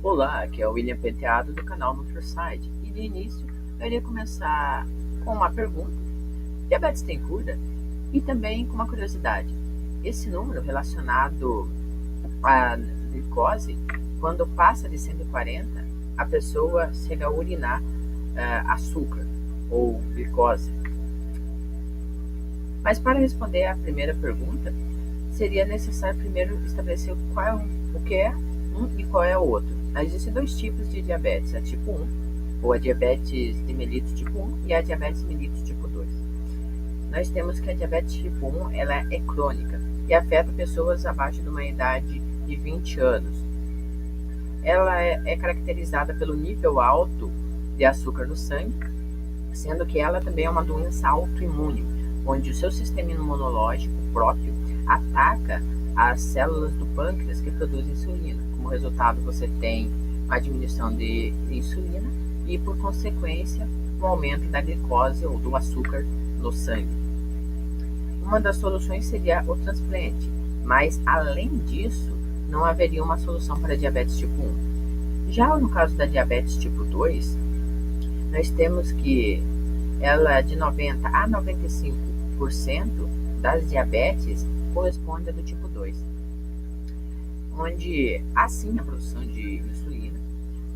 Olá, aqui é o William Penteado do canal NutriSite e de início eu iria começar com uma pergunta: diabetes tem cura? E também com uma curiosidade: esse número relacionado à glicose, quando passa de 140, a pessoa chega a urinar açúcar ou glicose. Mas para responder à primeira pergunta, seria necessário primeiro estabelecer o que é um e qual é o outro. Existem dois tipos de diabetes, a tipo 1, ou a diabetes de mellitus tipo 1, e a diabetes mellitus tipo 2. Nós temos que a diabetes tipo 1 ela é crônica e afeta pessoas abaixo de uma idade de 20 anos. Ela é caracterizada pelo nível alto de açúcar no sangue, sendo que ela também é uma doença autoimune, onde o seu sistema imunológico próprio ataca as células do pâncreas que produzem insulina. Como resultado, você tem uma diminuição de insulina e, por consequência, um aumento da glicose ou do açúcar no sangue. Uma das soluções seria o transplante, mas, além disso, não haveria uma solução para a diabetes tipo 1. Já no caso da diabetes tipo 2, nós temos que ela de 90 a 95% das diabetes corresponde a do tipo 2, onde há sim a produção de insulina,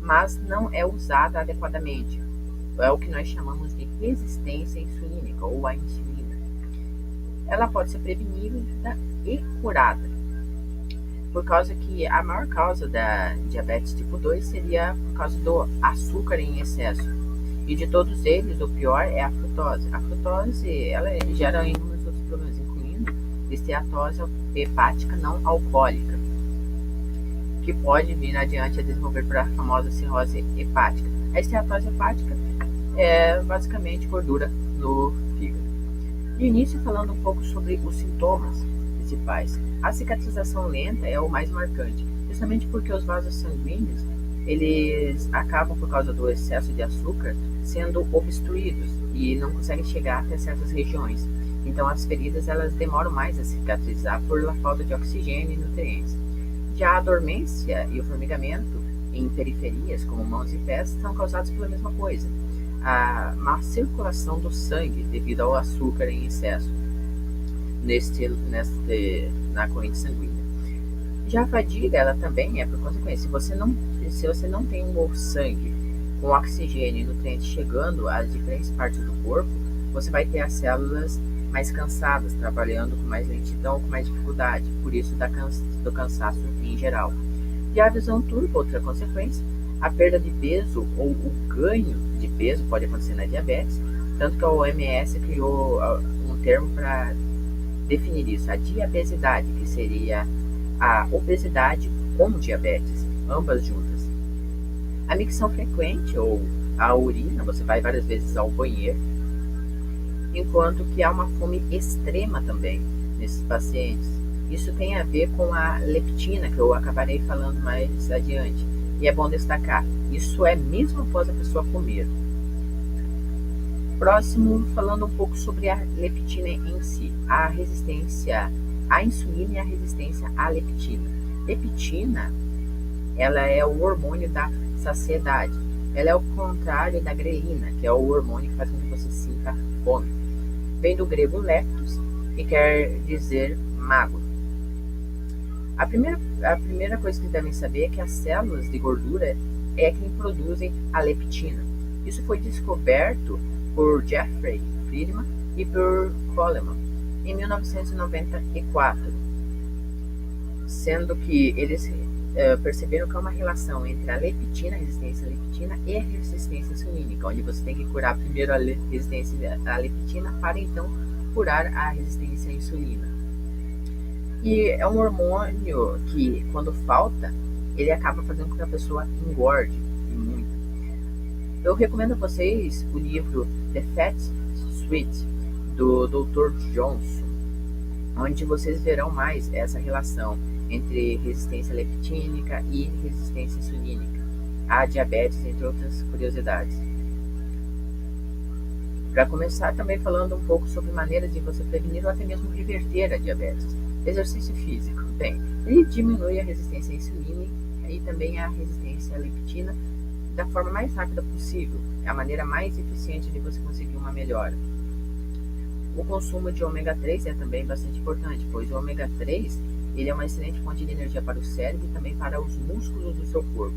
mas não é usada adequadamente. É o que nós chamamos de resistência insulínica ou a insulina. Ela pode ser prevenida e curada, por causa que a maior causa da diabetes tipo 2 seria por causa do açúcar em excesso. E de todos eles, o pior é a frutose. A frutose, ela gera inúmeros outros problemas, incluindo esteatose hepática não alcoólica, que pode vir adiante a desenvolver para a famosa cirrose hepática. A esteatose hepática é basicamente gordura no fígado. De início, falando um pouco sobre os sintomas principais. A cicatrização lenta é o mais marcante, justamente porque os vasos sanguíneos eles acabam, por causa do excesso de açúcar, sendo obstruídos e não conseguem chegar até certas regiões. Então as feridas elas demoram mais a cicatrizar por falta de oxigênio e nutrientes. Já a dormência e o formigamento em periferias, como mãos e pés, são causados pela mesma coisa: a má circulação do sangue devido ao açúcar em excesso na corrente sanguínea. Já a fadiga, ela também é por consequência. Se você não tem o sangue com oxigênio e nutrientes chegando às diferentes partes do corpo, você vai ter as células mais cansadas, trabalhando com mais lentidão, com mais dificuldade, por isso do cansaço em geral. Já a visão turva, outra consequência, a perda de peso ou o ganho de peso pode acontecer na diabetes, tanto que a OMS criou um termo para definir isso, a diabesidade, que seria a obesidade com diabetes, ambas juntas. A micção frequente ou a urina, você vai várias vezes ao banheiro, enquanto que há uma fome extrema também nesses pacientes. Isso tem a ver com a leptina, que eu acabarei falando mais adiante. E é bom destacar, isso é mesmo após a pessoa comer. Próximo, falando um pouco sobre a leptina em si, a resistência à insulina e a resistência à leptina. Leptina, ela é o hormônio da saciedade. Ela é o contrário da grelina, que é o hormônio que faz com que você sinta fome. Vem do grego leptos, que quer dizer magro. A primeira coisa que devem saber é que as células de gordura é quem produzem a leptina. Isso foi descoberto por Jeffrey Friedman e por Coleman em 1994, sendo que eles perceberam que há uma relação entre a leptina, a resistência à leptina, e a resistência insulínica, onde você tem que curar primeiro a resistência à leptina para então curar a resistência à insulina. E é um hormônio que, quando falta, ele acaba fazendo com que a pessoa engorde muito. Eu recomendo a vocês o livro The Fat Suite, do Dr. Johnson, onde vocês verão mais essa relação entre resistência leptínica e resistência insulínica, a diabetes, entre outras curiosidades. Para começar, também falando um pouco sobre maneiras de você prevenir ou até mesmo reverter a diabetes. Exercício físico, bem, ele diminui a resistência à insulina e também a resistência à leptina da forma mais rápida possível. É a maneira mais eficiente de você conseguir uma melhora. O consumo de ômega 3 é também bastante importante, pois o ômega 3 ele é uma excelente fonte de energia para o cérebro e também para os músculos do seu corpo.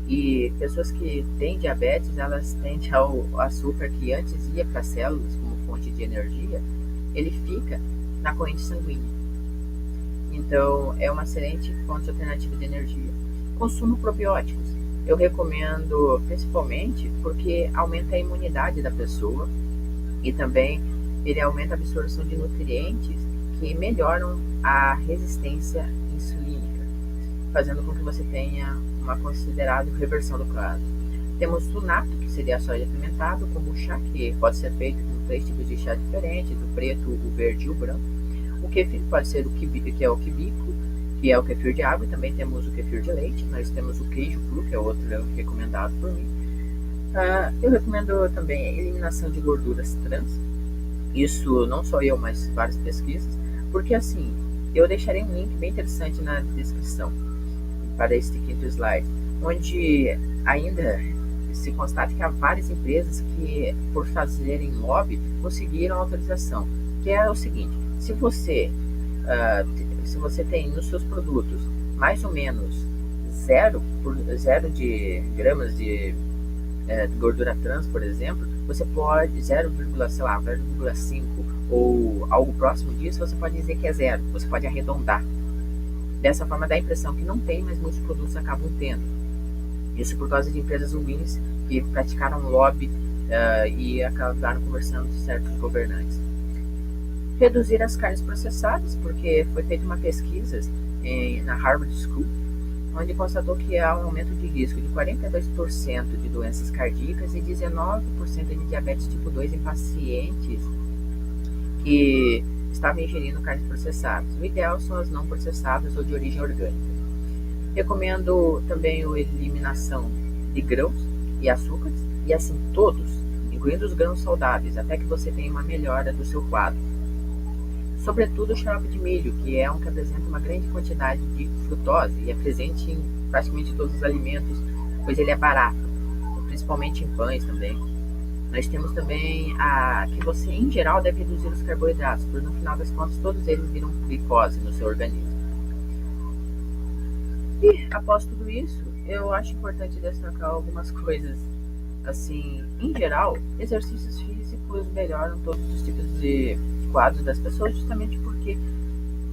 E pessoas que têm diabetes, elas tendem ao açúcar que antes ia para as células como fonte de energia, ele fica na corrente sanguínea. Então, é uma excelente fonte alternativa de energia. Consumo probióticos. Eu recomendo principalmente porque aumenta a imunidade da pessoa e também ele aumenta a absorção de nutrientes que melhoram a resistência insulínica, fazendo com que você tenha uma considerável reversão do quadro. Temos o nato, que seria a soja fermentada, o kombucha, que pode ser feito com 3 tipos de chá diferentes, o preto, o verde e o branco. O kefir pode ser o kibi, que é o kibico, que é o kefir de água, e também temos o kefir de leite. Nós temos o queijo cru, que é outro recomendado por mim. Eu recomendo também a eliminação de gorduras trans. Isso não só eu, mas várias pesquisas, porque assim, eu deixarei um link bem interessante na descrição para este quinto slide, onde ainda se constata que há várias empresas que, por fazerem lobby, conseguiram autorização, que é o seguinte: se você tem nos seus produtos mais ou menos 0 de gramas de gordura trans, por exemplo, você pode 0,5 ou algo próximo disso, você pode dizer que é 0, você pode arredondar. Dessa forma dá a impressão que não tem, mas muitos produtos acabam tendo. Isso por causa de empresas ruins que praticaram lobby e acabaram conversando com certos governantes. Reduzir as carnes processadas, porque foi feita uma pesquisa na Harvard School, onde constatou que há um aumento de risco de 42% de doenças cardíacas e 19% de diabetes tipo 2 em pacientes que estavam ingerindo carnes processadas. O ideal são as não processadas ou de origem orgânica. Recomendo também a eliminação de grãos e açúcares, e assim todos, incluindo os grãos saudáveis, até que você tenha uma melhora do seu quadro. Sobretudo o xarope de milho, que é um que apresenta uma grande quantidade de frutose e é presente em praticamente todos os alimentos, pois ele é barato, principalmente em pães também. Nós temos também que você, em geral, deve reduzir os carboidratos, porque no final das contas todos eles viram glicose no seu organismo. E após tudo isso, eu acho importante destacar algumas coisas. Assim, em geral, exercícios físicos melhoram todos os tipos de quadros das pessoas, justamente porque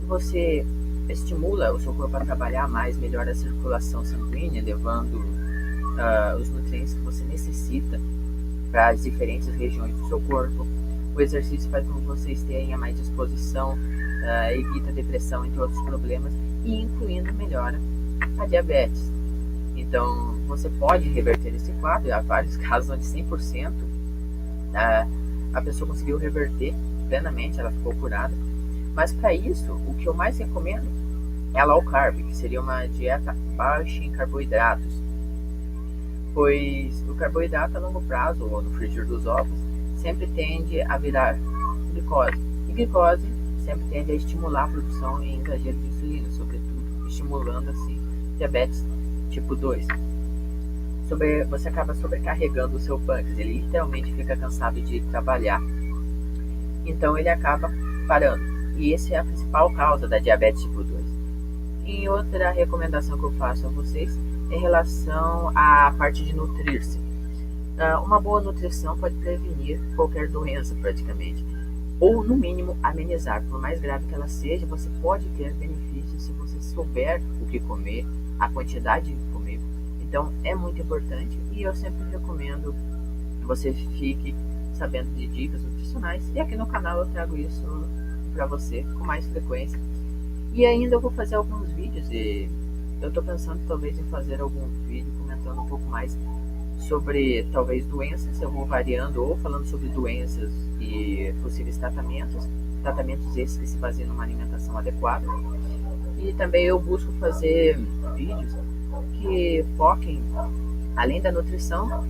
você estimula o seu corpo a trabalhar mais, melhora a circulação sanguínea, levando os nutrientes que você necessita para as diferentes regiões do seu corpo. O exercício faz com que vocês tenham mais disposição, evita a depressão, entre outros problemas, e incluindo melhora a diabetes. Então, você pode reverter esse quadro. Há vários casos onde 100% a pessoa conseguiu reverter plenamente, ela ficou curada. Mas para isso, o que eu mais recomendo é a low carb, que seria uma dieta baixa em carboidratos, pois o carboidrato a longo prazo, ou no frigir dos ovos, sempre tende a virar glicose. E glicose sempre tende a estimular a produção em exagero de insulina, sobretudo estimulando assim diabetes tipo 2. Você acaba sobrecarregando o seu pâncreas, ele literalmente fica cansado de trabalhar, então ele acaba parando. E essa é a principal causa da diabetes tipo 2. E outra recomendação que eu faço a vocês é em relação à parte de nutrir-se. Uma boa nutrição pode prevenir qualquer doença praticamente, ou no mínimo amenizar. Por mais grave que ela seja, você pode ter benefícios se você souber o que comer, a quantidade de comer. Então é muito importante, e eu sempre recomendo que você fique sabendo de dicas nutricionais, e aqui no canal eu trago isso para você com mais frequência. E ainda eu vou fazer alguns vídeos, e eu estou pensando talvez em fazer algum vídeo comentando um pouco mais sobre talvez doenças. Eu vou variando, ou falando sobre doenças e possíveis tratamentos esses que se baseiam numa alimentação adequada. E também eu busco fazer vídeos que foquem, além da nutrição,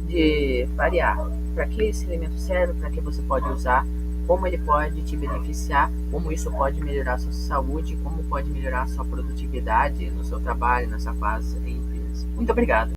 de variar para que esse alimento serve, para que você pode usar, como ele pode te beneficiar, como isso pode melhorar a sua saúde, como pode melhorar a sua produtividade no seu trabalho, na sua fase em empresa. Muito obrigado.